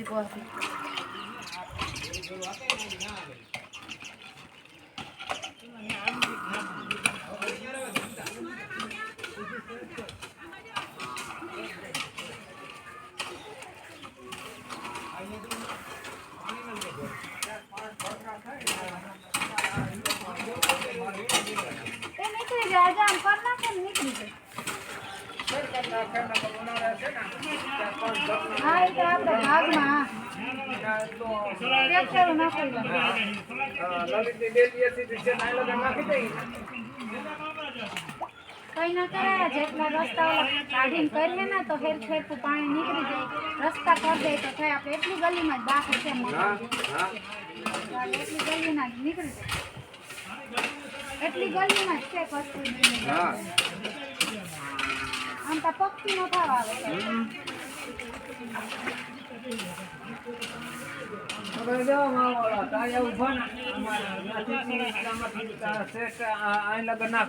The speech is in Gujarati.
ગોતી નીકળી જાય આમ કર નાખે ને નીકળી જાય હા એ તો આપણે ભાગમાં ટ્રેક્ટર નાખી કઈ ના કરાય જેટલા રસ્તા કાઢીને કરીએ ને તો હેર ફેરતું પાણી નીકળી જાય રસ્તા કરી દે તો થાય આપણે એટલી ગલીમાં જ બાકી છે એટલી ગલીમાં જ નીકળી જાય એટલી ગલીમાં જ છે કશું આમ તો પક્ષી નો ભાવ આવે ઉભા